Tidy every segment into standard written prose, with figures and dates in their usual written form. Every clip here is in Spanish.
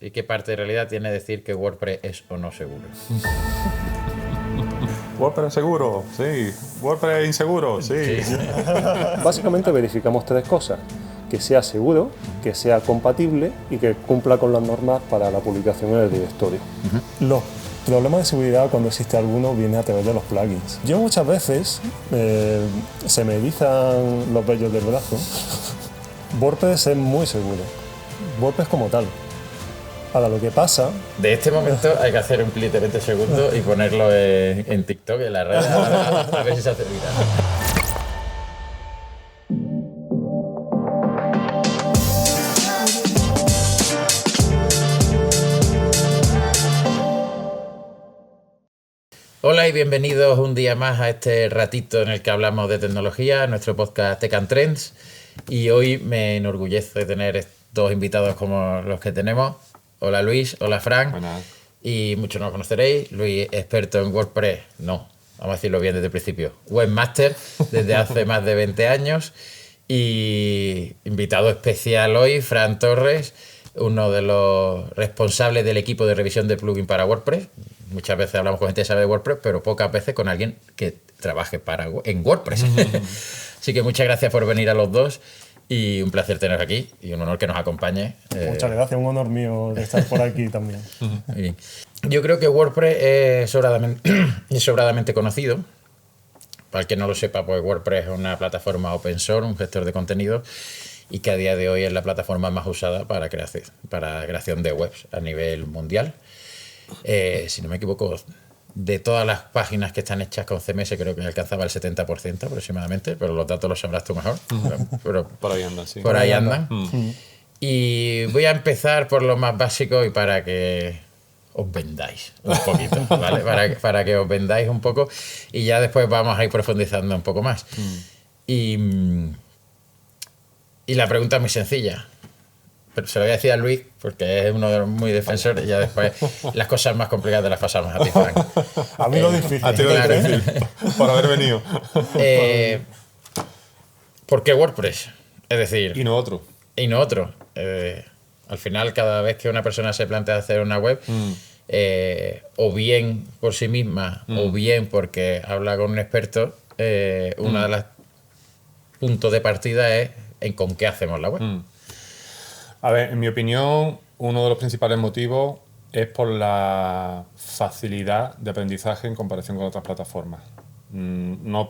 ¿Y qué parte de realidad tiene decir que WordPress es o no seguro? WordPress es seguro, sí. WordPress es inseguro, sí. Básicamente verificamos tres cosas: que sea seguro, que sea compatible y que cumpla con las normas para la publicación en el directorio. Los problemas de seguridad, cuando existe alguno, viene a través de los plugins. Yo muchas veces se me erizan los vellos del brazo. WordPress es muy seguro. WordPress como tal. Ahora, lo que pasa... De este momento hay que hacer un clip de 20 segundos y ponerlo en TikTok, en la red, a ver si se hace viral. Hola y bienvenidos un día más a este ratito en el que hablamos de tecnología, nuestro podcast Tech and Trends. Y hoy me enorgullece de tener dos invitados como los que tenemos. Hola Luis, hola Frank. Buenas. Y muchos no lo conoceréis. Luis, experto en WordPress, no, vamos a decirlo bien desde el principio, webmaster desde hace más de 20 años. Y invitado especial hoy, Fran Torres, uno de los responsables del equipo de revisión de plugin para WordPress. Muchas veces hablamos con gente que sabe de WordPress, pero pocas veces con alguien que trabaje en WordPress. Así que muchas gracias por venir a los dos y un placer teneros aquí y un honor que nos acompañe. Muchas gracias, un honor mío de estar por aquí también. Bien. Yo creo que WordPress es sobradamente conocido. Para el que no lo sepa, pues WordPress es una plataforma open source, un gestor de contenido, y que a día de hoy es la plataforma más usada para creación de webs a nivel mundial. Si no me equivoco, de todas las páginas que están hechas con CMS creo que alcanzaba el 70% aproximadamente, pero los datos los sabrás tú mejor. Pero Por ahí andan, sí. por ahí andan. Y voy a empezar por lo más básico y para que os vendáis un poquito, ¿vale? Para que os vendáis un poco y ya después vamos a ir profundizando un poco más. Y la pregunta es muy sencilla. Pero se lo voy a decir a Luis porque es uno de los muy defensores y ya después las cosas más complicadas las pasamos a ti, Frank. A mí lo difícil. A ti lo Claro. difícil, por haber venido. ¿Por qué WordPress? Es decir, Y no otro. y no otro. Al final, cada vez que una persona se plantea hacer una web, o bien por sí misma, o bien porque habla con un experto, uno de los puntos de partida es en con qué hacemos la web. A ver, en mi opinión, uno de los principales motivos es por la facilidad de aprendizaje en comparación con otras plataformas. No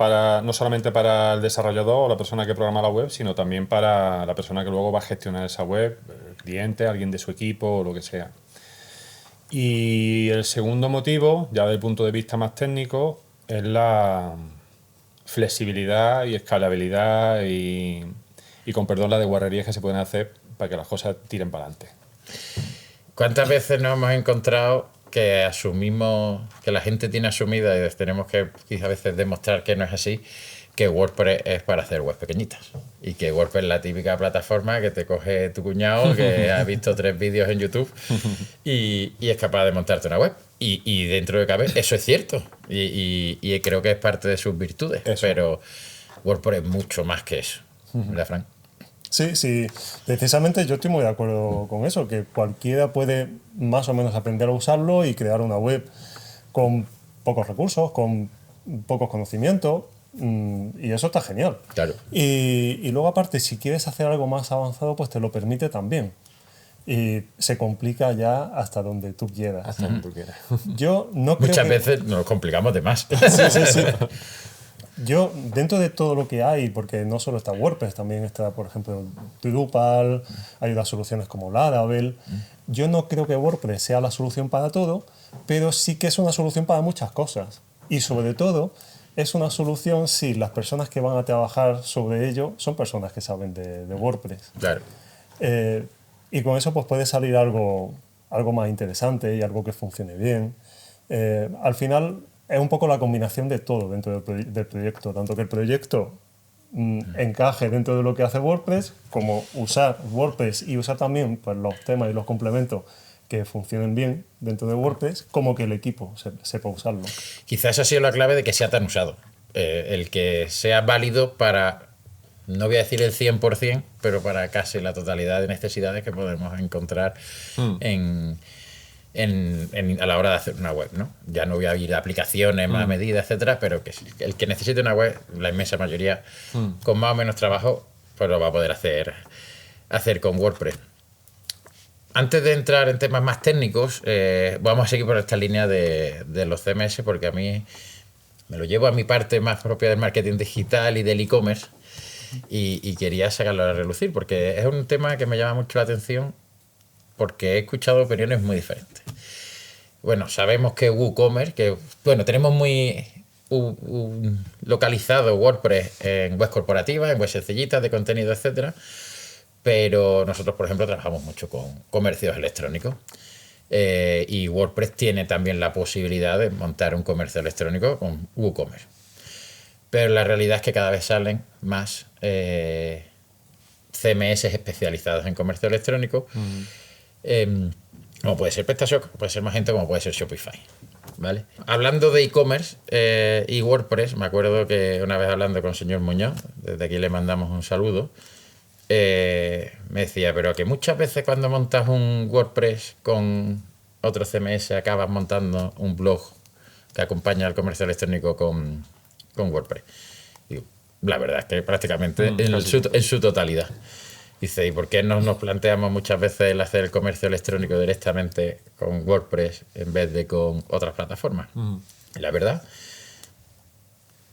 solamente para el desarrollador o la persona que programa la web, sino también para la persona que luego va a gestionar esa web, el cliente, alguien de su equipo o lo que sea. Y el segundo motivo, ya desde el punto de vista más técnico, es la flexibilidad y escalabilidad y con perdón la de guarrerías que se pueden hacer para que las cosas tiren para adelante. ¿Cuántas veces nos hemos encontrado que asumimos, que la gente tiene asumida y tenemos que quizás a veces demostrar que no es así, que WordPress es para hacer webs pequeñitas? Y que WordPress es la típica plataforma que te coge tu cuñado, que ha visto 3 vídeos en YouTube y es capaz de montarte una web. Y dentro de cabe, eso es cierto. Y creo que es parte de sus virtudes. Eso. Pero WordPress es mucho más que eso. ¿Verdad, Frank? Sí, precisamente yo estoy muy de acuerdo con eso, que cualquiera puede más o menos aprender a usarlo y crear una web con pocos recursos, con pocos conocimientos, y eso está genial. Claro. Y luego aparte, si quieres hacer algo más avanzado, pues te lo permite también. Y se complica ya hasta donde tú quieras. Hasta donde tú quieras. Yo no creo Muchas que... veces nos complicamos de más. Sí. Yo, dentro de todo lo que hay, porque no solo está WordPress, también está, por ejemplo, Drupal, hay otras soluciones como Laravel. Yo no creo que WordPress sea la solución para todo, pero sí que es una solución para muchas cosas. Y sobre todo, es una solución si las personas que van a trabajar sobre ello son personas que saben de WordPress. Claro. Y con eso pues puede salir algo más interesante y algo que funcione bien. Al final es un poco la combinación de todo dentro del proyecto, tanto que el proyecto encaje dentro de lo que hace WordPress, como usar WordPress y usar también pues, los temas y los complementos que funcionen bien dentro de WordPress, como que el equipo sepa usarlo. Quizás esa ha sido la clave de que sea tan usado. El que sea válido para no voy a decir el 100%, pero para casi la totalidad de necesidades que podemos encontrar a la hora de hacer una web, ¿no? Ya no voy a ir a aplicaciones más medidas, etcétera, pero que el que necesite una web, la inmensa mayoría, con más o menos trabajo, pues lo va a poder hacer con WordPress. Antes de entrar en temas más técnicos, vamos a seguir por esta línea de los CMS, porque a mí me lo llevo a mi parte más propia del marketing digital y del e-commerce, y quería sacarlo a relucir, porque es un tema que me llama mucho la atención, porque he escuchado opiniones muy diferentes. Bueno, sabemos que WooCommerce, tenemos muy localizado WordPress en webs corporativas, en webs sencillitas de contenido, etcétera, pero nosotros, por ejemplo, trabajamos mucho con comercios electrónicos, y WordPress tiene también la posibilidad de montar un comercio electrónico con WooCommerce. Pero la realidad es que cada vez salen más CMS especializados en comercio electrónico, como puede ser PrestaShop, puede ser Magento, como puede ser Shopify, ¿vale? Hablando de e-commerce y WordPress, me acuerdo que una vez hablando con el señor Muñoz, desde aquí le mandamos un saludo, me decía, pero que muchas veces cuando montas un WordPress con otro CMS acabas montando un blog que acompaña al comercio electrónico con WordPress. Digo, la verdad es que prácticamente en su totalidad. Dice, ¿y por qué no nos planteamos muchas veces el hacer el comercio electrónico directamente con WordPress en vez de con otras plataformas? Y la verdad,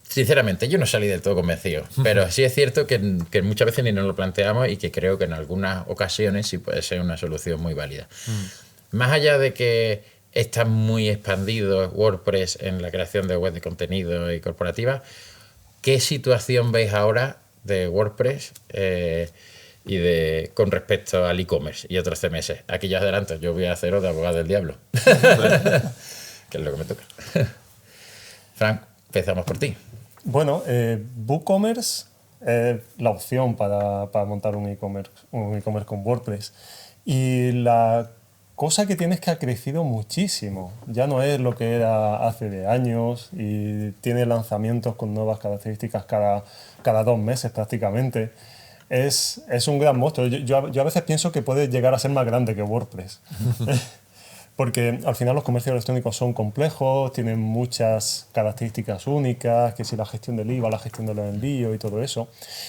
sinceramente, yo no salí del todo convencido, pero sí es cierto que muchas veces ni nos lo planteamos, y que creo que en algunas ocasiones sí puede ser una solución muy válida. Más allá de que está muy expandido WordPress en la creación de webs de contenido y corporativas, ¿qué situación veis ahora de WordPress con respecto al e-commerce y otros CMS? Aquí ya adelanto, yo voy a haceros de abogado del diablo, que es lo que me toca. Frank, empezamos por ti. Bueno, WooCommerce es la opción para montar un e-commerce con WordPress. Y la cosa que tiene es que ha crecido muchísimo. Ya no es lo que era hace de años, y tiene lanzamientos con nuevas características cada 2 meses prácticamente. Es un gran monstruo. Yo a veces pienso que puede llegar a ser más grande que WordPress. Porque al final los comercios electrónicos son complejos, tienen muchas características únicas, que si la gestión del IVA, la gestión de los envíos y todo eso.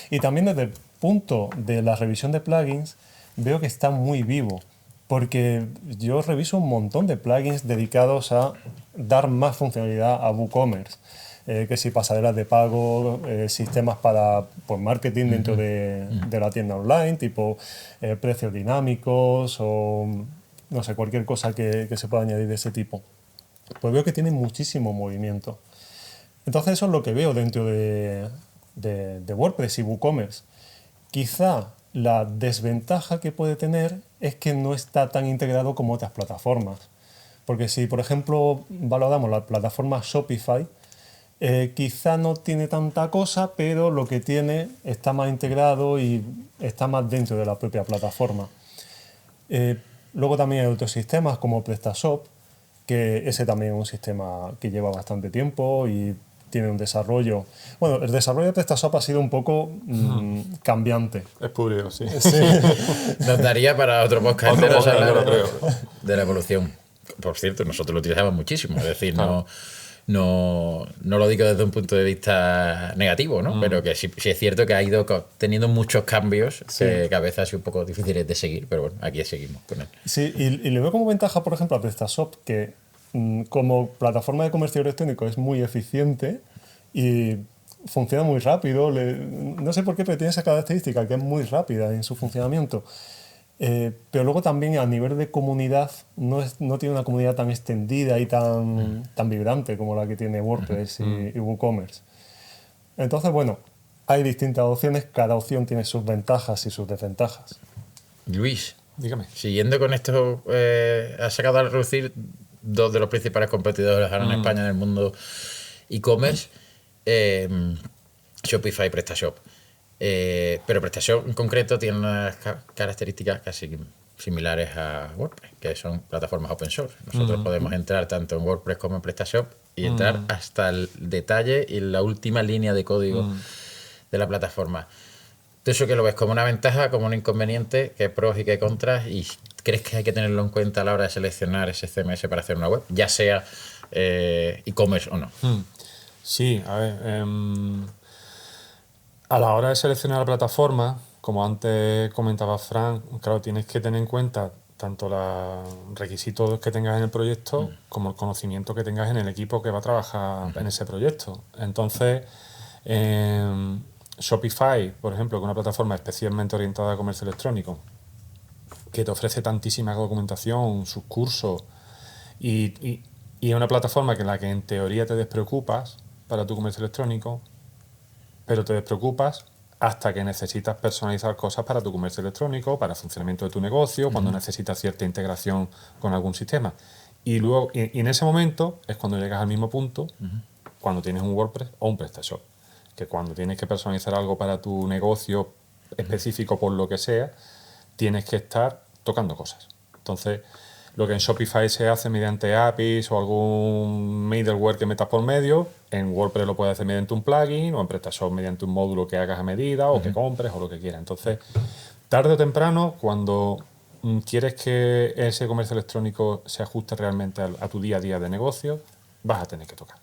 Y también desde el punto de la revisión de plugins veo que está muy vivo, porque yo reviso un montón de plugins dedicados a dar más funcionalidad a WooCommerce. Que si pasarelas de pago, sistemas para marketing dentro de la tienda online, tipo precios dinámicos o no sé, cualquier cosa que se pueda añadir de ese tipo. Pues veo que tiene muchísimo movimiento. Entonces eso es lo que veo dentro de WordPress y WooCommerce. Quizá la desventaja que puede tener es que no está tan integrado como otras plataformas. Porque si, por ejemplo, valoramos la plataforma Shopify, quizá no tiene tanta cosa, pero lo que tiene está más integrado y está más dentro de la propia plataforma. Luego también hay otros sistemas como PrestaShop, que ese también es un sistema que lleva bastante tiempo y tiene un desarrollo. Bueno, el desarrollo de PrestaShop ha sido un poco cambiante. Espurio, sí. Nos daría para otro podcast entero hablar de la evolución. Por cierto, nosotros lo utilizamos muchísimo, es decir, no lo digo desde un punto de vista negativo, ¿no? Pero que sí es cierto que ha ido teniendo muchos cambios que a veces ha sido un poco difíciles de seguir, pero bueno, aquí seguimos con él. Sí, y le veo como ventaja, por ejemplo, a PrestaShop, que como plataforma de comercio electrónico es muy eficiente y funciona muy rápido. No sé por qué, pero tiene esa característica que es muy rápida en su funcionamiento. Pero luego también a nivel de comunidad no tiene una comunidad tan extendida y tan vibrante como la que tiene WordPress y WooCommerce. Entonces, bueno, hay distintas opciones, cada opción tiene sus ventajas y sus desventajas. Luis, dígame. Siguiendo con esto, has sacado a reducir 2 de los principales competidores ahora en España en el mundo e-commerce, Shopify y PrestaShop. Pero PrestaShop en concreto tiene unas características casi similares a WordPress, que son plataformas open source. Nosotros podemos entrar tanto en WordPress como en PrestaShop y entrar hasta el detalle y la última línea de código de la plataforma. ¿Tú eso que lo ves como una ventaja, como un inconveniente, qué pros y qué contras? ¿Y crees que hay que tenerlo en cuenta a la hora de seleccionar ese CMS para hacer una web, ya sea e-commerce o no? Sí, a ver, a la hora de seleccionar la plataforma, como antes comentaba Fran, claro, tienes que tener en cuenta tanto los requisitos que tengas en el proyecto como el conocimiento que tengas en el equipo que va a trabajar en ese proyecto. Entonces, Shopify, por ejemplo, que es una plataforma especialmente orientada a comercio electrónico, que te ofrece tantísima documentación, sus cursos, y es una plataforma en la que en teoría te despreocupas para tu comercio electrónico, pero te despreocupas hasta que necesitas personalizar cosas para tu comercio electrónico, para el funcionamiento de tu negocio, cuando necesitas cierta integración con algún sistema. Y luego, y en ese momento es cuando llegas al mismo punto, cuando tienes un WordPress o un PrestaShop, que cuando tienes que personalizar algo para tu negocio específico por lo que sea, tienes que estar tocando cosas. Entonces, lo que en Shopify se hace mediante APIs o algún middleware que metas por medio, en WordPress lo puedes hacer mediante un plugin o en PrestaShop mediante un módulo que hagas a medida o que compres o lo que quieras. Entonces, tarde o temprano, cuando quieres que ese comercio electrónico se ajuste realmente a tu día a día de negocio, vas a tener que tocar.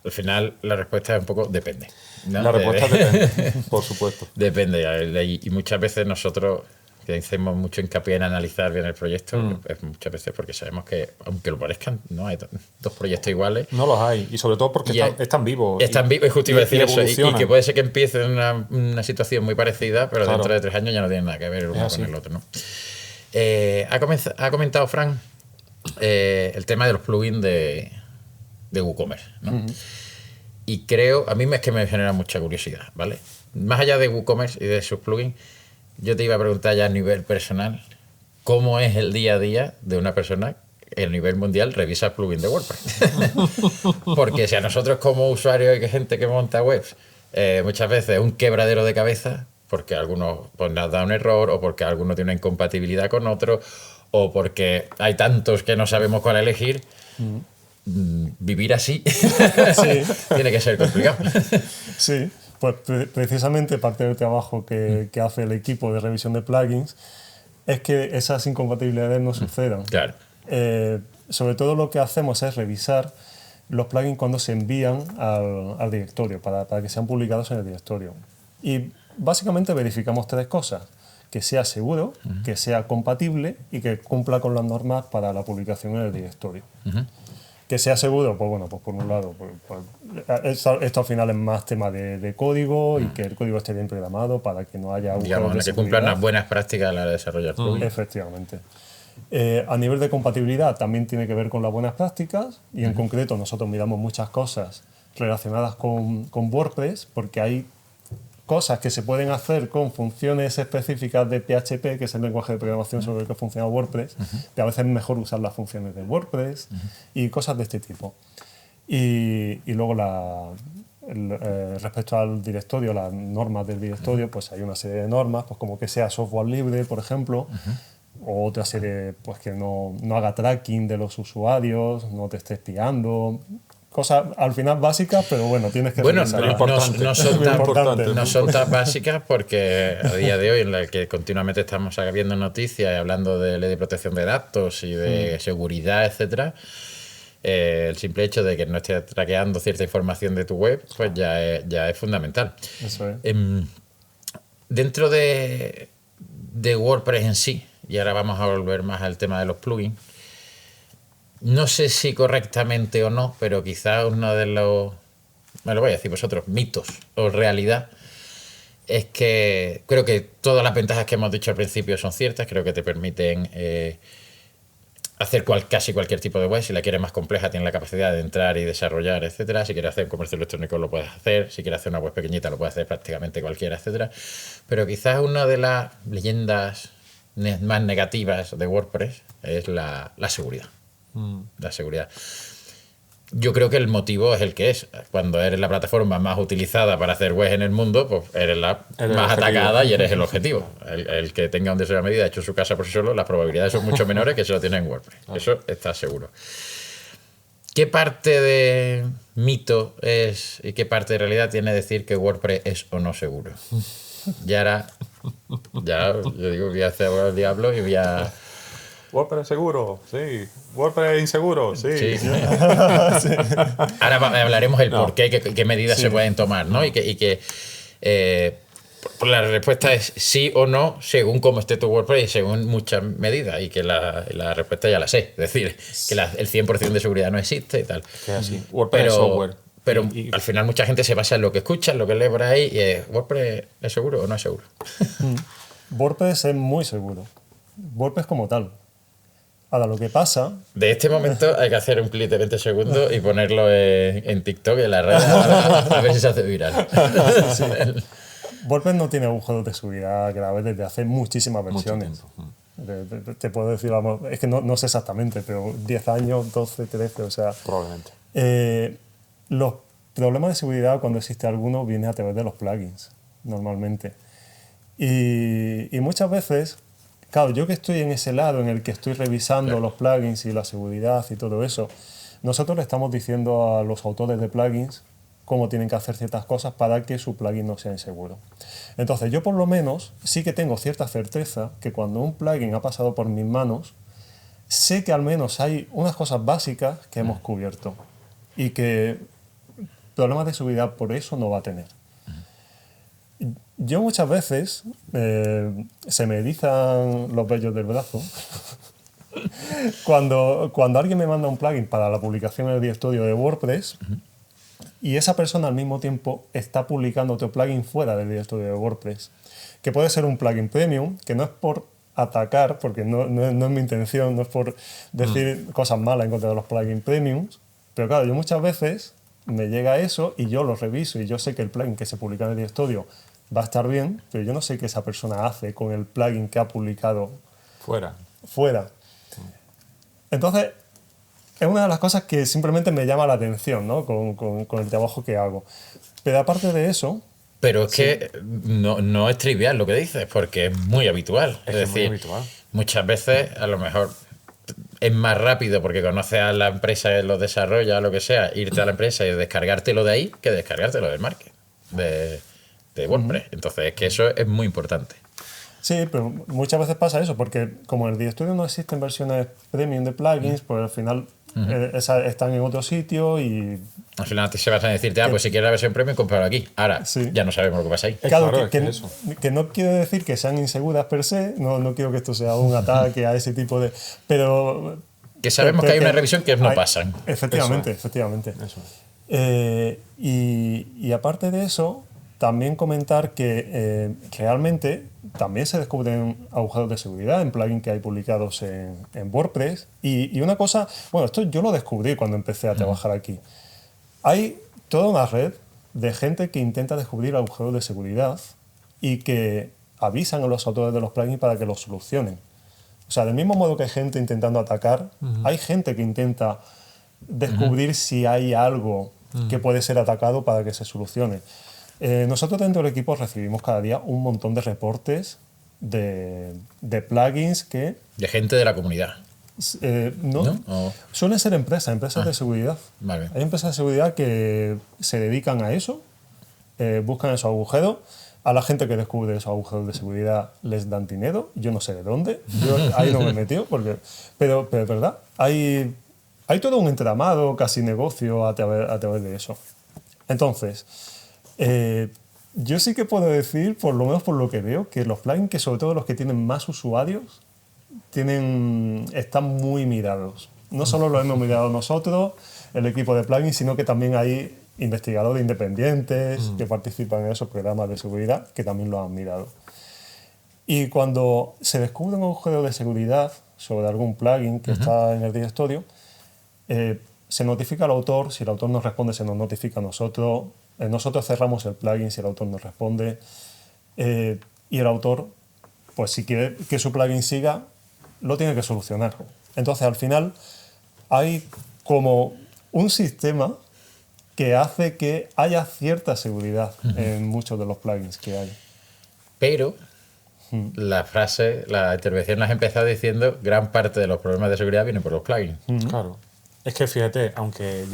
Al final, la respuesta es un poco depende, ¿no? La respuesta depende, por supuesto. Depende. Y muchas veces nosotros, que hacemos mucho hincapié en analizar bien el proyecto, es muchas veces porque sabemos que, aunque lo parezcan, no hay dos proyectos iguales. No los hay, y sobre todo porque están vivos. Están vivos, es justo iba a decir eso. Y que puede ser que empiece en una situación muy parecida, pero dentro de 3 años ya no tienen nada que ver el uno con el otro, ¿no? Ha comentado Fran el tema de los plugins de WooCommerce, ¿no? Y creo, a mí es que me genera mucha curiosidad, ¿vale? Más allá de WooCommerce y de sus plugins, yo te iba a preguntar ya a nivel personal, ¿cómo es el día a día de una persona que a nivel mundial revisa el plugin de WordPress? Porque si a nosotros como usuarios y gente que monta webs, muchas veces es un quebradero de cabeza, porque algunos pues, nos da un error, o porque alguno tiene una incompatibilidad con otro, o porque hay tantos que no sabemos cuál elegir. Vivir así tiene que ser complicado. Sí, pues precisamente parte del trabajo que hace el equipo de revisión de plugins es que esas incompatibilidades no sucedan. Claro. Sobre todo lo que hacemos es revisar los plugins cuando se envían al directorio, para que sean publicados en el directorio. Y básicamente verificamos 3 cosas: que sea seguro, que sea compatible y que cumpla con las normas para la publicación en el directorio. Que sea seguro, pues bueno, pues por un lado, esto al final es más tema de código y que el código esté bien programado para que no haya agujeros de que seguridad. cumplan las buenas prácticas a la hora de desarrollar plugins. Efectivamente. A nivel de compatibilidad también tiene que ver con las buenas prácticas y en concreto nosotros miramos muchas cosas relacionadas con WordPress, porque hay cosas que se pueden hacer con funciones específicas de PHP, que es el lenguaje de programación sobre el que funciona WordPress, que a veces es mejor usar las funciones de WordPress y cosas de este tipo. Y luego respecto al directorio, las normas del directorio, pues hay una serie de normas, pues como que sea software libre, por ejemplo, o otra serie pues que no haga tracking de los usuarios, no te esté espiando. Cosas al final básicas, pero bueno, tienes que revisar. No son tan básicas porque a día de hoy, en la que continuamente estamos viendo noticias y hablando de ley de protección de datos y de seguridad, etcétera, el simple hecho de que no estés traqueando cierta información de tu web, pues ya es fundamental. Eso es. Dentro de WordPress en sí, y ahora vamos a volver más al tema de los plugins, no sé si correctamente o no, pero quizás uno de los, me lo voy a decir vosotros, mitos o realidad, es que creo que todas las ventajas que hemos dicho al principio son ciertas. Creo que te permiten hacer casi cualquier tipo de web. Si la quieres más compleja, tienes la capacidad de entrar y desarrollar, etcétera. Si quieres hacer un comercio electrónico, lo puedes hacer. Si quieres hacer una web pequeñita, lo puedes hacer prácticamente cualquiera, etcétera. Pero quizás una de las leyendas más negativas de WordPress es la seguridad. La seguridad. Yo creo que el motivo es el que es. Cuando eres la plataforma más utilizada para hacer webs en el mundo, pues eres la más atacada y eres el objetivo. El que tenga un deseo a medida hecho en su casa por sí solo, las probabilidades son mucho menores que si lo tiene en WordPress. Eso está seguro. ¿Qué parte de mito es y qué parte de realidad tiene decir que WordPress es o no seguro? Ya yo digo, voy a hacer abogado del diablo y voy a... WordPress seguro, sí. WordPress inseguro, sí. Sí. Ahora hablaremos el por qué, qué medidas se pueden tomar, ¿no? Y que la respuesta es sí o no según cómo esté tu WordPress y según muchas medidas, y que la respuesta ya la sé. Es decir, que el 100% de seguridad no existe y tal. Que es así. WordPress es software. Pero al final mucha gente se basa en lo que escucha, en lo que lee por ahí, y es, ¿WordPress es seguro o no es seguro? WordPress es muy seguro. WordPress como tal. Ahora, lo que pasa... De este momento hay que hacer un clip de 20 segundos y ponerlo en TikTok, en la red, a ver si se hace viral. WordPress no tiene agujeros de seguridad graves desde hace muchísimas versiones. Te puedo decir, vamos, es que no sé exactamente, pero 10 años, 12, 13, o sea... Probablemente. Los problemas de seguridad, cuando existe alguno, viene a través de los plugins, normalmente. Y muchas veces, claro, yo que estoy en ese lado en el que estoy revisando los plugins y la seguridad y todo eso, nosotros le estamos diciendo a los autores de plugins cómo tienen que hacer ciertas cosas para que su plugin no sea inseguro. Entonces, yo por lo menos sí que tengo cierta certeza que cuando un plugin ha pasado por mis manos, sé que al menos hay unas cosas básicas que hemos cubierto y que problemas de seguridad por eso no va a tener. Yo muchas veces se me erizan los vellos del brazo cuando alguien me manda un plugin para la publicación en el directorio de WordPress y esa persona al mismo tiempo está publicando otro plugin fuera del directorio de WordPress, que puede ser un plugin premium, que no es por atacar, porque no es mi intención, no es por decir cosas malas en contra de los plugins premiums, pero claro, yo muchas veces me llega eso y yo lo reviso y yo sé que el plugin que se publica en el directorio va a estar bien, pero yo no sé qué esa persona hace con el plugin que ha publicado fuera. Entonces, es una de las cosas que simplemente me llama la atención, ¿no? con el trabajo que hago. Pero aparte de eso... Pero es que no es trivial lo que dices, porque es muy habitual. Es decir, muy habitual. Muchas veces a lo mejor es más rápido porque conoces a la empresa que lo desarrolla o lo que sea, irte a la empresa y descargártelo de ahí que descargártelo del market, de WordPress. Entonces es que eso es muy importante. Sí, pero muchas veces pasa eso, porque como en el directorio no existen versiones premium de plugins, pues al final esas están en otro sitio y... Al final te se vas a decirte, pues si quieres la versión premium, cómpralo aquí. Ahora, ya no sabemos lo que pasa ahí. Claro, que no quiero decir que sean inseguras per se, no quiero que esto sea un ataque a ese tipo de... Pero... Que sabemos que hay una revisión que no pasan. Efectivamente. Eso. Y aparte de eso, también comentar que realmente también se descubren agujeros de seguridad en plugins que hay publicados en WordPress. Y una cosa, bueno, esto yo lo descubrí cuando empecé a trabajar aquí. Hay toda una red de gente que intenta descubrir agujeros de seguridad y que avisan a los autores de los plugins para que los solucionen. O sea, del mismo modo que hay gente intentando atacar, hay gente que intenta descubrir si hay algo que puede ser atacado para que se solucione. Nosotros dentro del equipo recibimos cada día un montón de reportes de plugins que... De gente de la comunidad. ¿No? Suelen ser empresas de seguridad. Vale. Hay empresas de seguridad que se dedican a eso, buscan esos agujeros. A la gente que descubre esos agujeros de seguridad les dan dinero. Yo no sé de dónde. Yo ahí no me he metido. Pero es verdad. Hay todo un entramado, casi negocio a través de eso. Entonces, yo sí que puedo decir, por lo menos por lo que veo, que los plugins, que sobre todo los que tienen más usuarios, están muy mirados. No solo lo hemos mirado nosotros, el equipo de plugins, sino que también hay investigadores independientes que participan en esos programas de seguridad que también lo han mirado. Y cuando se descubre un agujero de seguridad sobre algún plugin que está en el directorio, se notifica al autor. Si el autor nos responde, se nos notifica a nosotros. Nosotros cerramos el plugin si el autor nos responde. Y el autor, pues si quiere que su plugin siga, lo tiene que solucionar. Entonces, al final, hay como un sistema que hace que haya cierta seguridad en muchos de los plugins que hay. Pero la intervención has empezado diciendo gran parte de los problemas de seguridad vienen por los plugins. Claro. Es que fíjate, aunque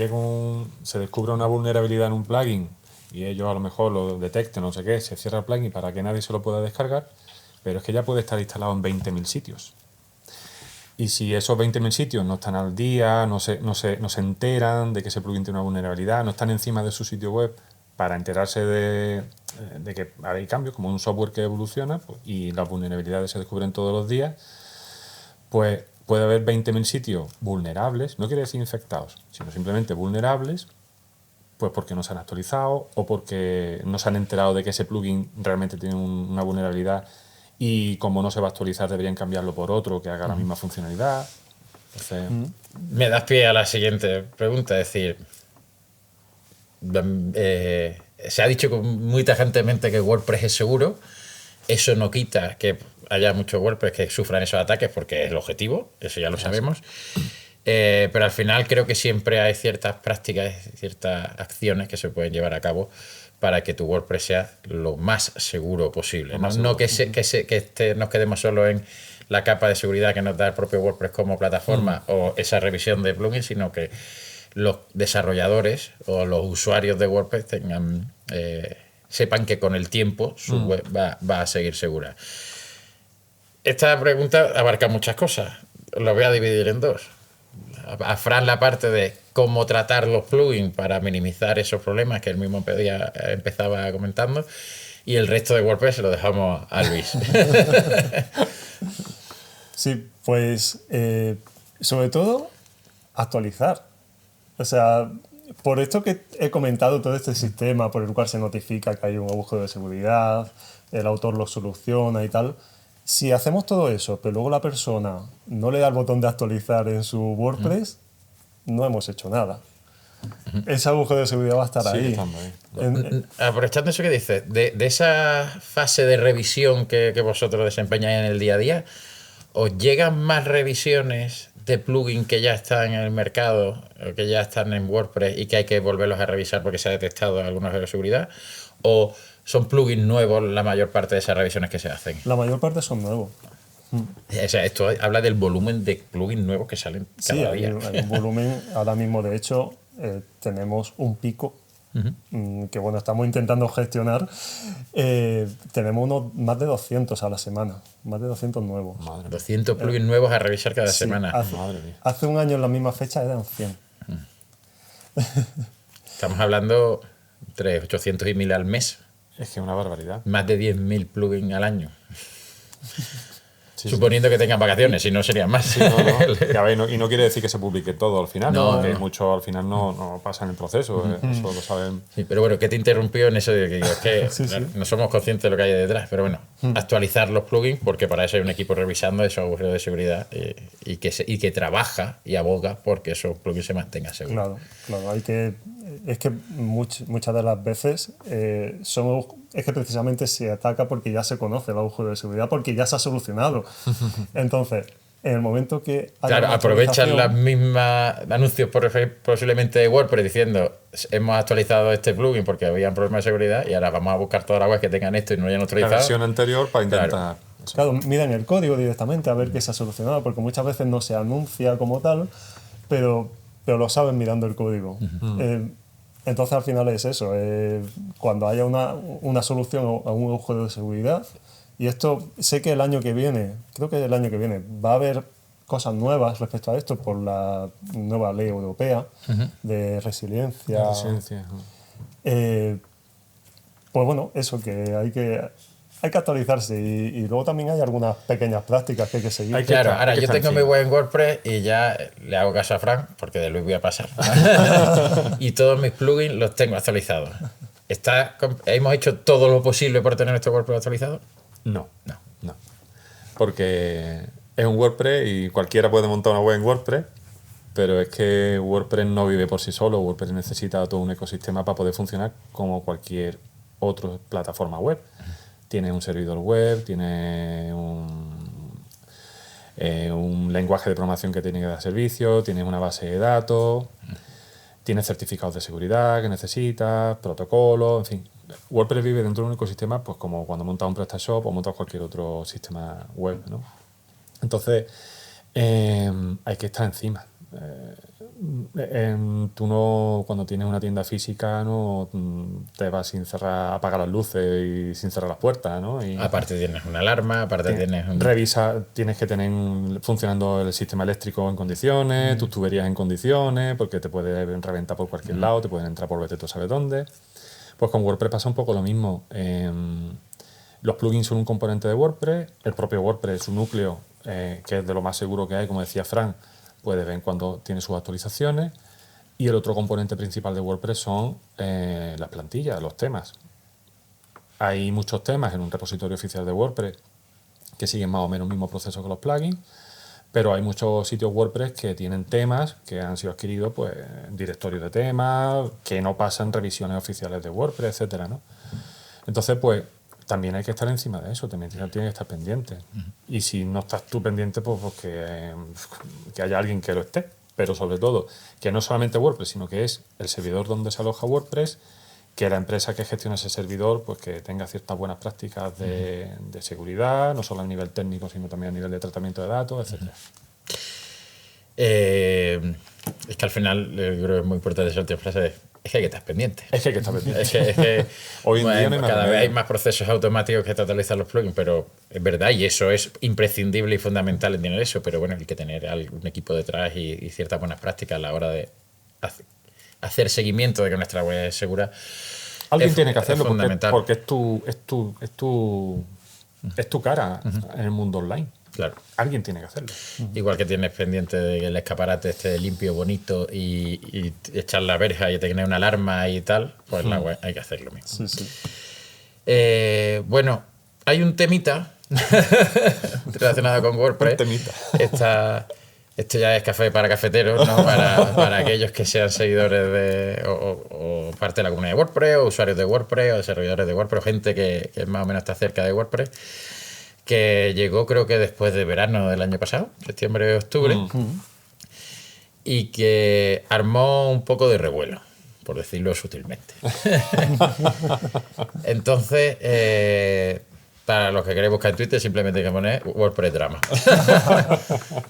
se descubra una vulnerabilidad en un plugin y ellos a lo mejor lo detecten, no sé qué, se cierra el plugin para que nadie se lo pueda descargar, pero es que ya puede estar instalado en 20.000 sitios. Y si esos 20.000 sitios no están al día, no se enteran de que ese plugin tiene una vulnerabilidad, no están encima de su sitio web para enterarse de que hay cambios, como un software que evoluciona, pues, y las vulnerabilidades se descubren todos los días, pues puede haber 20.000 sitios vulnerables, no quiere decir infectados, sino simplemente vulnerables, pues porque no se han actualizado o porque no se han enterado de que ese plugin realmente tiene una vulnerabilidad y como no se va a actualizar deberían cambiarlo por otro que haga la misma funcionalidad. Entonces, Me das pie a la siguiente pregunta, es decir, se ha dicho muy tajantemente que WordPress es seguro. Eso no quita que haya muchos WordPress que sufran esos ataques porque es el objetivo, eso ya lo sabemos. Pero al final creo que siempre hay ciertas prácticas, ciertas acciones que se pueden llevar a cabo para que tu WordPress sea lo más seguro posible. No que nos quedemos solo en la capa de seguridad que nos da el propio WordPress como plataforma o esa revisión de plugins, sino que los desarrolladores o los usuarios de WordPress sepan que con el tiempo su web va a seguir segura. Esta pregunta abarca muchas cosas. Lo voy a dividir en dos. A Fran la parte de cómo tratar los plugins para minimizar esos problemas que él mismo empezaba comentando, y el resto de WordPress se lo dejamos a Luis. Sí, pues sobre todo actualizar. O sea, por esto que he comentado, todo este sistema por el cual se notifica que hay un agujero de seguridad, el autor lo soluciona y tal. Si hacemos todo eso, pero luego la persona no le da el botón de actualizar en su WordPress, no hemos hecho nada. Ese agujero de seguridad va a estar ahí. Aprovechando eso que dices, de esa fase de revisión que vosotros desempeñáis en el día a día, ¿os llegan más revisiones de plugins que ya están en el mercado, o que ya están en WordPress y que hay que volverlos a revisar porque se ha detectado alguna agujero de seguridad? ¿O son plugins nuevos la mayor parte de esas revisiones que se hacen? La mayor parte son nuevos. O sea, esto habla del volumen de plugins nuevos que salen cada día. Sí, hay un volumen. Ahora mismo, de hecho, tenemos un pico que, bueno, estamos intentando gestionar. Tenemos más de 200 a la semana. Más de 200 nuevos. 200 plugins nuevos a revisar cada semana. Hace un año en la misma fecha eran 100. Estamos hablando entre 800 y 1000 al mes. es que es una barbaridad. Más de 10.000 plugins al año. Suponiendo que tengan vacaciones, si no serían más. Sí, Ya ves, y no quiere decir que se publique todo al final, porque mucho al final no pasa en el proceso, eso lo saben. Sí, pero bueno, ¿qué te interrumpió en eso de que digo, es que no somos conscientes de lo que hay detrás? Pero bueno, actualizar los plugins, porque para eso hay un equipo revisando esos agujeros de seguridad y que trabaja y aboga porque esos plugins se mantengan seguros. Claro, es que muchas de las veces es que precisamente se ataca porque ya se conoce el agujero de seguridad, porque ya se ha solucionado. Entonces, en el momento que claro, aprovechan las mismas anuncios posiblemente de WordPress diciendo hemos actualizado este plugin porque había un problema de seguridad y ahora vamos a buscar todas las webs que tengan esto y no hayan actualizado. La versión anterior para intentar... Claro, miran el código directamente a ver qué se ha solucionado, porque muchas veces no se anuncia como tal, pero lo saben mirando el código. Entonces, al final es eso. Cuando haya una solución a un agujero de seguridad, y esto sé que el año que viene, creo que el año que viene, va a haber cosas nuevas respecto a esto por la nueva ley europea de resiliencia. Pues bueno, eso, que hay que actualizarse y luego también hay algunas pequeñas prácticas que hay que seguir. Claro, ahora yo tengo mi web en WordPress y ya le hago caso a Fran, porque de Luis voy a pasar. Y todos mis plugins los tengo actualizados. ¿Hemos hecho todo lo posible por tener este WordPress actualizado? No. Porque es un WordPress y cualquiera puede montar una web en WordPress, pero es que WordPress no vive por sí solo. WordPress necesita todo un ecosistema para poder funcionar como cualquier otra plataforma web. Tiene un servidor web, tiene un lenguaje de programación que tiene que dar servicio, tiene una base de datos, tiene certificados de seguridad que necesita, protocolos, en fin. WordPress vive dentro de un ecosistema pues como cuando montas un PrestaShop o montas cualquier otro sistema web, ¿no? Entonces, hay que estar encima. tú no, cuando tienes una tienda física, no te vas sin cerrar, apagar las luces y sin cerrar las puertas, ¿no? Y Aparte tienes una alarma, aparte tienes un... tienes que tener funcionando el sistema eléctrico en condiciones, tus tuberías en condiciones, porque te puede reventar por cualquier lado, te pueden entrar por vete tú sabes dónde. Pues con WordPress pasa un poco lo mismo. Los plugins son un componente de WordPress, el propio WordPress, su núcleo, que es de lo más seguro que hay, como decía Fran, pues de vez en cuando tiene sus actualizaciones. Y el otro componente principal de WordPress son las plantillas, los temas. Hay muchos temas en un repositorio oficial de WordPress que siguen más o menos el mismo proceso que los plugins, pero hay muchos sitios WordPress que tienen temas que han sido adquiridos pues, en directorios de temas, que no pasan revisiones oficiales de WordPress, etcétera, ¿no? Entonces, pues, también hay que estar encima de eso, también tiene que estar pendiente. Y si no estás tú pendiente, pues que haya alguien que lo esté. Pero sobre todo, que no solamente WordPress, sino que es el servidor donde se aloja WordPress, que la empresa que gestiona ese servidor pues que tenga ciertas buenas prácticas de seguridad, no solo a nivel técnico, sino también a nivel de tratamiento de datos, etc. Es que al final, yo creo que es muy importante esa última frase, es que hay que estar pendiente. Es que hay que estar pendiente. Es que Hoy en día no hay cada más vez hay remedio. más procesos automáticos que totalizan los plugins, pero es verdad, y eso es imprescindible y fundamental en tener eso, pero bueno, hay que tener un equipo detrás y ciertas buenas prácticas a la hora de hacer seguimiento de que nuestra web es segura. Alguien tiene que hacerlo fundamental. porque es tu cara en el mundo online. Claro. Alguien tiene que hacerlo. Igual que tienes pendiente de que el escaparate esté limpio, bonito y echar la verja y tener una alarma y tal, pues la web hay que hacer lo mismo. Sí. Bueno, hay un temita relacionado con WordPress. Un temita. Esto ya es café para cafeteros, ¿no? Para aquellos que sean seguidores o parte de la comunidad de WordPress, o usuarios de WordPress, o desarrolladores de WordPress, o gente que más o menos está cerca de WordPress, que llegó creo que después de verano del año pasado, septiembre o octubre, y que armó un poco de revuelo, por decirlo sutilmente. Entonces, para los que queréis buscar en Twitter, simplemente hay que poner WordPress Drama.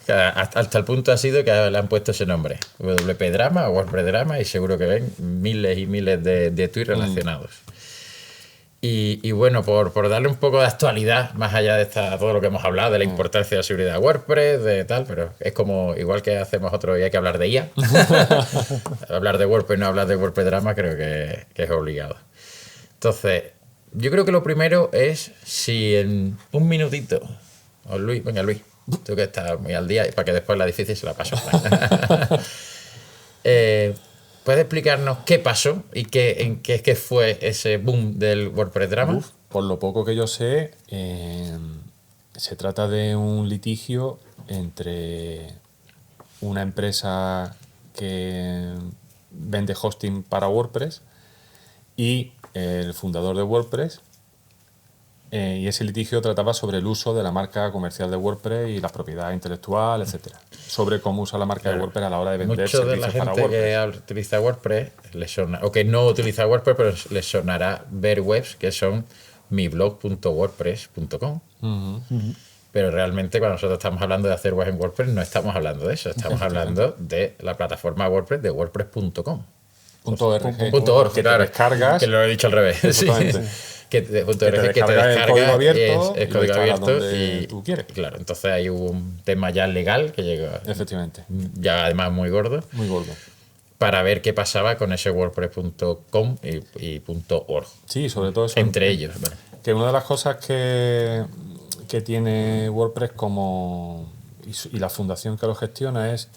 Hasta el punto ha sido que le han puesto ese nombre, WP Drama o WordPress Drama, y seguro que ven miles y miles de tweets relacionados. Y bueno, por darle un poco de actualidad, más allá de todo lo que hemos hablado, de la importancia de la seguridad de WordPress, de tal, pero es como, igual que hacemos otro y hay que hablar de IA, hablar de WordPress, no hablar de WordPress Drama, creo que es obligado. Entonces, yo creo que lo primero es si en un minutito, o Luis, venga Luis, tú que estás muy al día, y para que después la difícil se la paso. ¿Puedes explicarnos qué pasó y qué fue ese boom del WordPress Drama? Por lo poco que yo sé, se trata de un litigio entre una empresa que vende hosting para WordPress y el fundador de WordPress, y ese litigio trataba sobre el uso de la marca comercial de WordPress y la propiedad intelectual, etcétera, sobre cómo usa la marca de WordPress a la hora de vender Mucho de servicios la para gente WordPress. que utiliza WordPress les suena, o que no utiliza WordPress, pero les sonará ver webs que son miblog.wordpress.com. Pero realmente cuando nosotros estamos hablando de hacer webs en WordPress no estamos hablando de eso, estamos hablando de la plataforma WordPress de wordpress.com. .org, que claro, descargas, que lo he dicho al revés. Sí. Que te descarga el código abierto, es y código lo instalas abierto donde y tú quieres. Claro, entonces hay un tema ya legal que llegó, Efectivamente, ya además muy gordo, muy gordo. para ver qué pasaba con ese wordpress.com y .org. Sí, sobre todo eso. Entre ellos. Bueno. Que una de las cosas que tiene WordPress y la fundación que lo gestiona es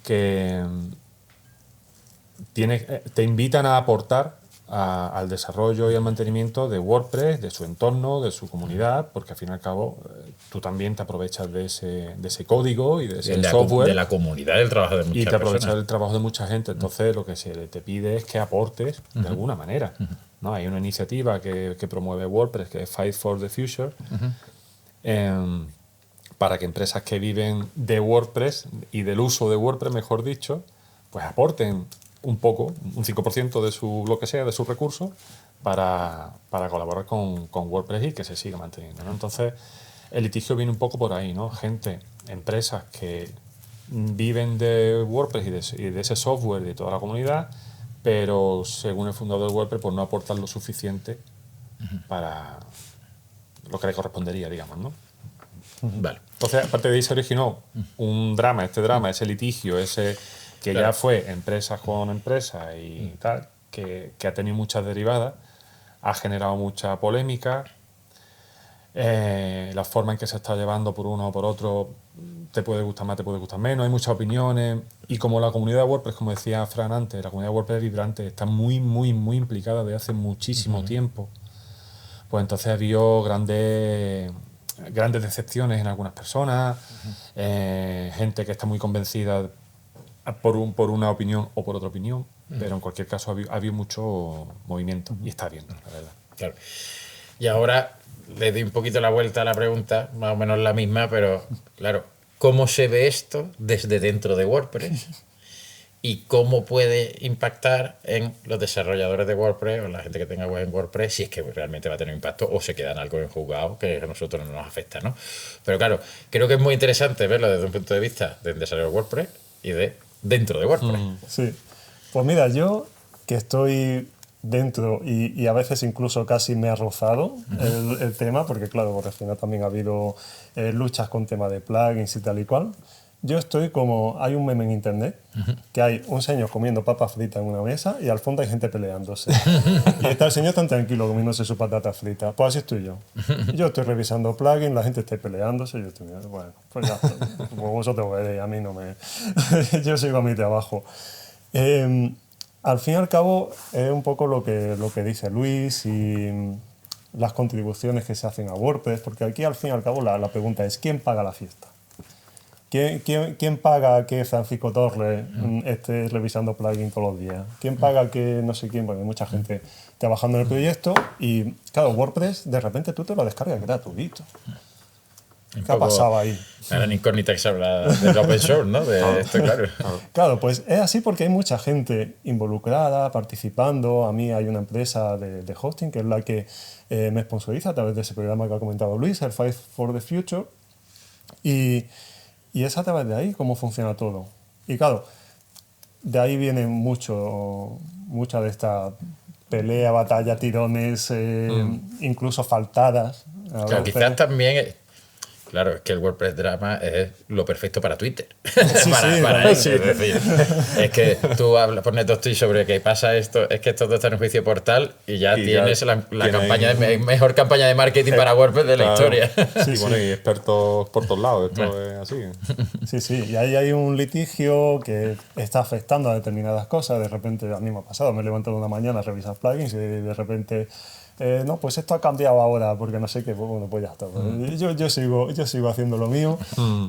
que te invitan a aportar al desarrollo y al mantenimiento de WordPress, de su entorno, de su comunidad, porque al fin y al cabo tú también te aprovechas de ese código y de ese software. De la comunidad del trabajo de muchas Y te aprovechas personas. del trabajo de mucha gente. Entonces lo que se te pide es que aportes de alguna manera. ¿No? Hay una iniciativa que promueve WordPress, que es Fight for the Future, para que empresas que viven de WordPress y del uso de WordPress, mejor dicho, pues aporten un poco, un 5% de lo que sea, de sus recursos, para colaborar con WordPress y que se siga manteniendo, ¿no? Entonces, el litigio viene un poco por ahí, ¿no? Empresas que viven de WordPress y de ese software de toda la comunidad, pero según el fundador de WordPress, pues no aportan lo suficiente para lo que le correspondería, digamos, ¿no? Vale. Entonces, aparte de ahí se originó un drama, ese litigio, ese que Claro. ya fue empresas con empresas y tal, que ha tenido muchas derivadas, ha generado mucha polémica. La forma en que se está llevando por uno o por otro te puede gustar más, te puede gustar menos, hay muchas opiniones. Y como la comunidad de WordPress, como decía Fran antes, la comunidad de WordPress es vibrante, está muy, muy, muy implicada desde hace muchísimo tiempo. Pues entonces ha habido grandes decepciones en algunas personas, gente que está muy convencida por una opinión o por otra opinión, pero en cualquier caso ha habido mucho movimiento y está bien, la verdad. Claro. Y ahora le doy un poquito la vuelta a la pregunta, más o menos la misma, pero claro, ¿cómo se ve esto desde dentro de WordPress? ¿Y cómo puede impactar en los desarrolladores de WordPress o la gente que tenga web en WordPress, si es que realmente va a tener impacto o se quedan algo en juzgado que a nosotros no nos afecta, ¿no? Pero claro, creo que es muy interesante verlo desde un punto de vista del desarrollo de WordPress y de dentro de WordPress. Sí. Pues mira, yo que estoy dentro y a veces incluso casi me ha rozado el tema, porque claro, porque al final también ha habido luchas con tema de plugins y tal y cual. Yo estoy como, hay un meme en internet que hay un señor comiendo papas fritas en una mesa y al fondo hay gente peleándose. Y está el señor tan tranquilo comiéndose su patata frita. Pues así estoy yo. Yo estoy revisando plugins, la gente está peleándose y yo estoy, bueno, pues ya está. Pues vosotros veréis, a mí no me... yo sigo a mi trabajo. Al fin y al cabo es un poco lo que dice Luis y las contribuciones que se hacen a WordPress, porque aquí al fin y al cabo la pregunta es ¿quién paga la fiesta? ¿Quién paga que Francisco Torres esté revisando plugins todos los días? ¿Quién paga que no sé quién? Porque hay mucha gente trabajando en el proyecto y claro, WordPress de repente tú te lo descargas gratuito. ¿Qué ha pasado ahí? Era una incógnita que se habla del open source, ¿no? De esto, claro. Claro, pues es así porque hay mucha gente involucrada, participando. A mí hay una empresa de hosting que es la que me sponsoriza a través de ese programa que ha comentado Luis, el Fight for the Future. Y es a través de ahí cómo funciona todo. Y claro, de ahí viene mucha de esta pelea, batalla, tirones, incluso faltadas. Claro, quizás también... Claro, es que el WordPress Drama es lo perfecto para Twitter. para eso, sí. es decir, es que tú pones dos tweets sobre que pasa esto, es que esto está en un juicio portal y ya tienes la campaña mejor campaña de marketing para WordPress de la historia. Sí, y bueno, y expertos por todos lados, esto es así. Sí, y ahí hay un litigio que está afectando a determinadas cosas. De repente, a mí me ha pasado, me he levantado una mañana a revisar plugins y de repente... no, pues esto ha cambiado ahora porque no sé qué, bueno, pues ya está. Yo sigo haciendo lo mío,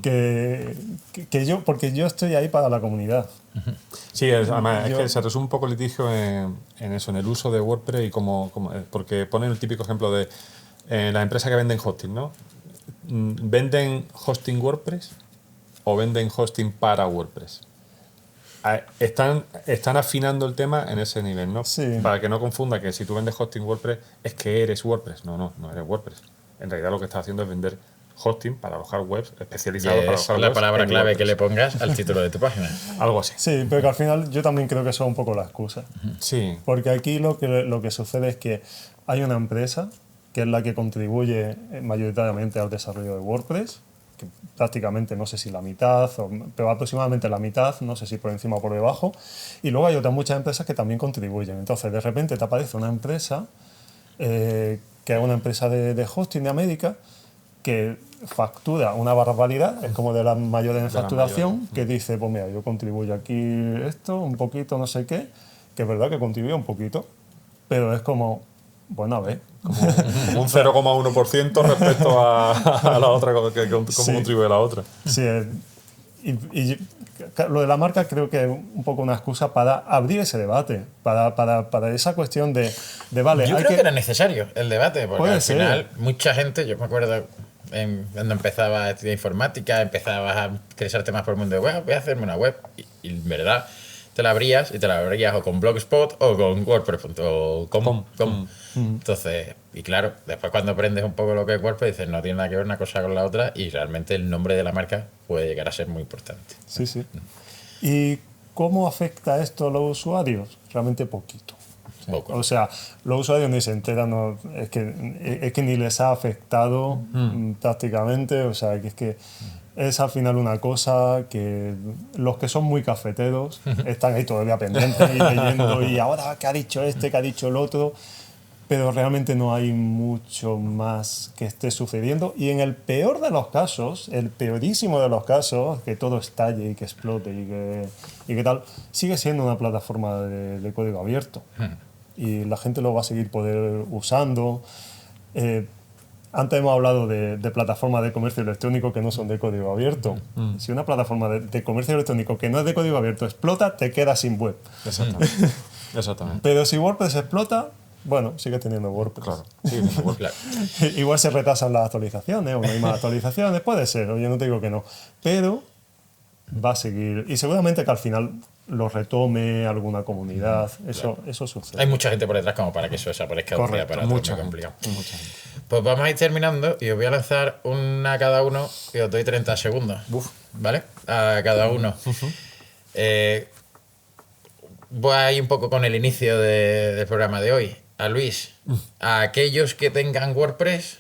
porque yo estoy ahí para la comunidad. Sí, además es que se resume un poco el litigio en eso, en el uso de WordPress y porque ponen el típico ejemplo de las empresas que venden hosting, ¿no? ¿Venden hosting WordPress o venden hosting para WordPress? Están afinando el tema en ese nivel, ¿no? Sí. Para que no confunda que si tú vendes hosting WordPress es que eres WordPress. No eres WordPress. En realidad lo que estás haciendo es vender hosting para alojar webs especializados para Es alojar la webs palabra en clave WordPress. que le pongas al título de tu página. Algo así. Sí, pero que al final yo también creo que eso es un poco la excusa. Sí. Porque aquí lo que sucede es que hay una empresa que es la que contribuye mayoritariamente al desarrollo de WordPress, que prácticamente no sé si la mitad, pero aproximadamente la mitad, no sé si por encima o por debajo, y luego hay otras muchas empresas que también contribuyen. Entonces, de repente te aparece una empresa, que es una empresa de hosting de América, que factura una barbaridad, es como de las mayores en facturación, que dice, pues mira, yo contribuyo aquí esto, un poquito, no sé qué, que es verdad que contribuye un poquito, pero es como, bueno, a ver, Como un 0,1% respecto a la otra, cómo contribuye la otra. sí, y lo de la marca creo que es un poco una excusa para abrir ese debate, para esa cuestión de vale, Yo hay creo que era necesario el debate, porque Puede al ser. final mucha gente, yo me acuerdo cuando empezaba a estudiar informática, empezabas a interesarte más por el mundo de web, voy a hacerme una web, y en verdad te la abrías y te la abrías o con Blogspot o con WordPress.com. Entonces, y claro, después cuando aprendes un poco lo que es WordPress, dices, no tiene nada que ver una cosa con la otra y realmente el nombre de la marca puede llegar a ser muy importante. Sí, sí. ¿Y cómo afecta esto a los usuarios? Realmente poquito. Poco. O sea, los usuarios ni se enteran, es que ni les ha afectado prácticamente, o sea, que es que es al final una cosa que los que son muy cafeteros están ahí todavía pendientes y leyendo y ahora qué ha dicho este, qué ha dicho el otro, pero realmente no hay mucho más que esté sucediendo y en el peor de los casos, el peorísimo de los casos, que todo estalle y que explote y que tal, sigue siendo una plataforma de código abierto. Y la gente lo va a seguir poder usando. Antes hemos hablado de plataformas de comercio electrónico que no son de código abierto. Si una plataforma de comercio electrónico que no es de código abierto explota, te quedas sin web. Exactamente. Pero si WordPress explota, bueno, sigue teniendo WordPress. Claro. Sí, WordPress. Igual se retrasan las actualizaciones o no hay más actualizaciones, puede ser, yo no te digo que no. Pero va a seguir. Y seguramente que al final lo retome alguna comunidad. Eso sucede. Hay mucha gente por detrás como para que eso desaparezca un día para otro. Mucha muy gente. complicado. Mucha gente. Pues vamos a ir terminando y os voy a lanzar una a cada uno y os doy 30 segundos. ¿Vale? A cada uno. Voy a ir un poco con el inicio del programa de hoy. A Luis, a aquellos que tengan WordPress,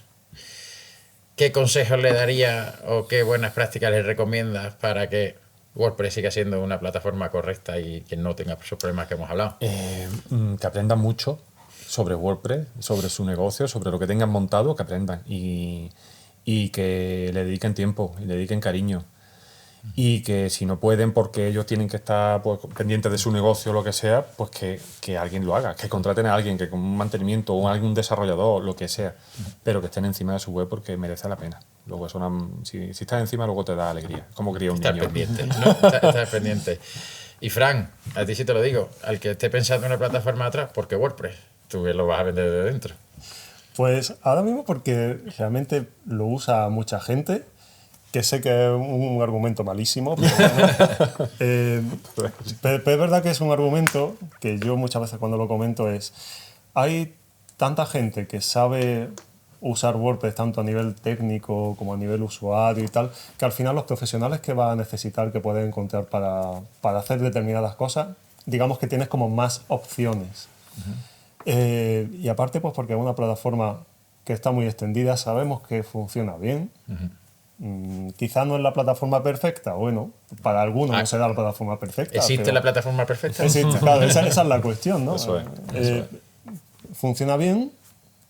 ¿qué consejos le daría o qué buenas prácticas les recomiendas para que WordPress siga siendo una plataforma correcta y que no tenga esos problemas que hemos hablado? Que aprendan mucho sobre WordPress, sobre su negocio, sobre lo que tengan montado, que aprendan y que le dediquen tiempo y le dediquen cariño. Y que si no pueden porque ellos tienen que estar pues, pendientes de su negocio o lo que sea, pues que alguien lo haga, que contraten a alguien, que con un mantenimiento o algún desarrollador, lo que sea, pero que estén encima de su web porque merece la pena. Luego si estás encima, luego te da alegría. Como cría un niño. Pendiente, ¿no? Estar pendiente. Y Fran, a ti sí te lo digo, al que esté pensando en una plataforma atrás, porque WordPress, tú lo vas a vender de dentro. Pues ahora mismo porque realmente lo usa mucha gente, que sé que es un argumento malísimo, pero bueno, pero es verdad que es un argumento que yo muchas veces cuando lo comento hay tanta gente que sabe usar WordPress tanto a nivel técnico como a nivel usuario y tal, que al final los profesionales que va a necesitar, que pueden encontrar para hacer determinadas cosas, digamos que tienes como más opciones. Y aparte pues porque es una plataforma que está muy extendida, sabemos que funciona bien. Quizá no es la plataforma perfecta, bueno, para algunos no será la plataforma perfecta. ¿Existe la plataforma perfecta? Existe, claro, esa es la cuestión, ¿no? Eso es. Funciona bien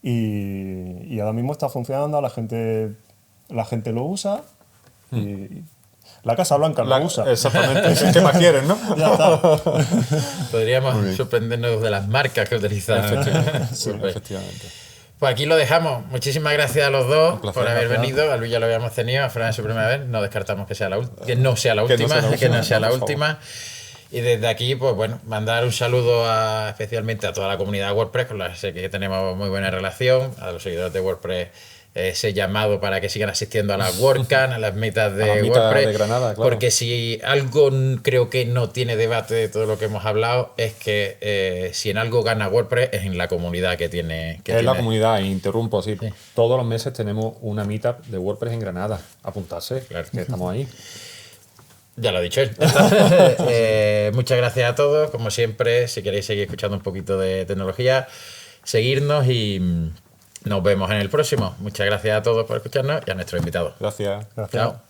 y ahora mismo está funcionando, la gente lo usa y la Casa Blanca lo usa. Exactamente, ¿qué más quieren, no? Ya está. Podríamos sorprendernos de las marcas que utilizan. Efectivamente. Pues aquí lo dejamos. Muchísimas gracias a los dos placer, por haber venido. A Luis ya lo habíamos tenido, a Fran en su primera vez. No descartamos que no sea la última. Y desde aquí, pues bueno, mandar un saludo especialmente a toda la comunidad de WordPress, con la que tenemos muy buena relación, a los seguidores de WordPress, ese llamado para que sigan asistiendo a las WordCamp, a las meetups de WordPress, de Granada, claro. Porque si algo creo que no tiene debate de todo lo que hemos hablado, es que si en algo gana WordPress es en la comunidad que tiene. La comunidad, interrumpo, sí. Todos los meses tenemos una meetup de WordPress en Granada. Apuntarse, Claro. que estamos ahí. Ya lo ha dicho él. Muchas gracias a todos. Como siempre, si queréis seguir escuchando un poquito de tecnología, seguirnos y nos vemos en el próximo. Muchas gracias a todos por escucharnos y a nuestros invitados. Gracias. Gracias. Chao.